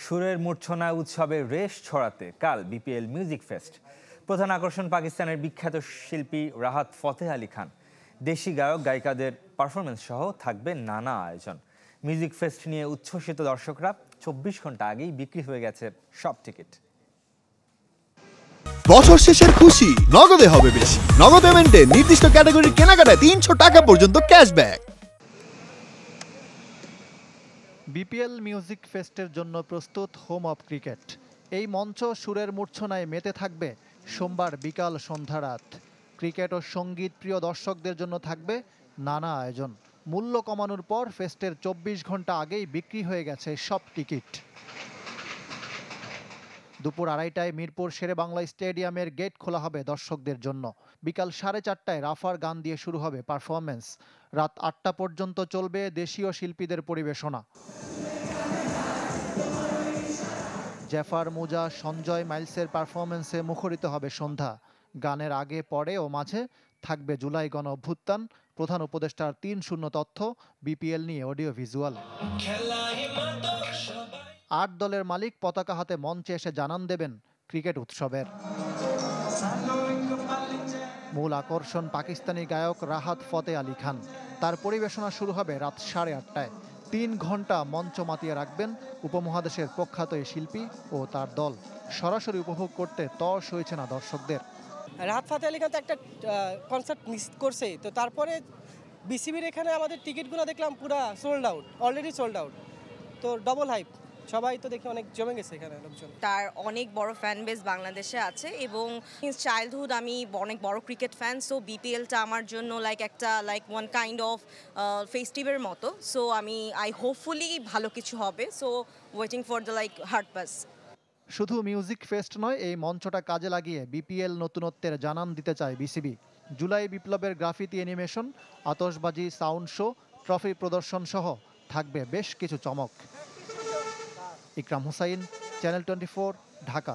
সুরের মূর্ছনা উৎসবের রেশ ছড়াতে কাল বিপিএল মিউজিক ফেস্ট। প্রধান আকর্ষণ পাকিস্তানের বিখ্যাত শিল্পী রাহাত ফতেহ আলী খান। দেশি গায়ক গায়িকাদের পারফরমেন্স সহ থাকবে নানা আয়োজন। মিউজিক ফেস্ট নিয়ে উচ্ছ্বসিত দর্শকরা 24 ঘন্টা আগেই বিক্রি হয়ে গেছে সব টিকিট। বছর শেষের খুশি নগদে হবে বেশি। নগদ পেমেন্টে নির্দিষ্ট ক্যাটাগরির কেনাকাটায় 300 টাকা পর্যন্ত ক্যাশব্যাক। বিপিএল মিউজিক ফেস্টের জন্য প্রস্তুত হোম অব ক্রিকেট। এই মঞ্চ সুরের মূর্ছনায় মেতে থাকবে সোমবার বিকাল সন্ধ্যা রাত। ক্রিকেট ও সঙ্গীত প্রিয় দর্শকদের জন্য থাকবে নানা আয়োজন। মূল্য কমানোর পর ফেস্টের 24 ঘন্টা আগেই বিক্রি হয়ে গেছে সব টিকিট। দুপুর 2:30টায় মিরপুর শেরেবাংলা স্টেডিয়ামের গেট খোলা হবে দর্শকদের জন্য। বিকাল 4:30টায় রাফার গান দিয়ে শুরু হবে পারফরমেন্স। রাত 8টা পর্যন্ত চলবে দেশীয় শিল্পীদের পরিবেশনা। জেফার মুজা, সঞ্জয় মাইলসের পারফরমেন্সে মুখরিত হবে সন্ধ্যা। গানের আগে পরে ও মাঝে থাকবে জুলাই গণ অভ্যুত্থান, প্রধান উপদেষ্টার 3-0 তথ্য, বিপিএল নিয়ে অডিও ভিজুয়াল। 8 দলের মালিক পতাকা হাতে মঞ্চে এসে জানান দেবেন ক্রিকেট উৎসবের। মূল আকর্ষণ পাকিস্তানি গায়ক রাহাত ফতেহ আলী খান। তার পরিবেশনা শুরু হবে রাত 8:30টায়। 3 ঘন্টা মঞ্চ মাতিয়ে রাখবেন উপমহাদেশের প্রখ্যাত এই শিল্পী ও তার দল। সরাসরি উপভোগ করতে তর সইছে না দর্শকদের। রাহাত ফতেহ আলী খান তো একটা কনসার্ট মিস করছে, তো তারপরে বিসিবির এখানে আমাদের টিকিটগুলো দেখলাম পুরা sold out, already sold out. তো ডবল হাইপ, সবাই তো দেখে অনেক জমে গেছে এখানে লোকজন। তার অনেক বড় ফ্যান বেস বাংলাদেশে আছে এবং সিন্স চাইল্ডহুড আমি অনেক বড় ক্রিকেট ফ্যান। সো বিপিএলটা আমার জন্য একটা ওয়ান কাইন্ড অফ ফেস্টিভের মতো। সো আই হোপফুলি ভালো কিছু হবে। So waiting for the heart pass. শুধু মিউজিক ফেস্ট নয়, এই মঞ্চটা কাজে লাগিয়ে বিপিএল নতুনত্বের জানান দিতে চায় বিসিবি। জুলাই বিপ্লবের গ্রাফিতি অ্যানিমেশন, আতশবাজি, সাউন্ড শো, ট্রফি প্রদর্শন সহ থাকবে বেশ কিছু চমক। ইকরাম হুসাইন, চ্যানেল 24, ঢাকা।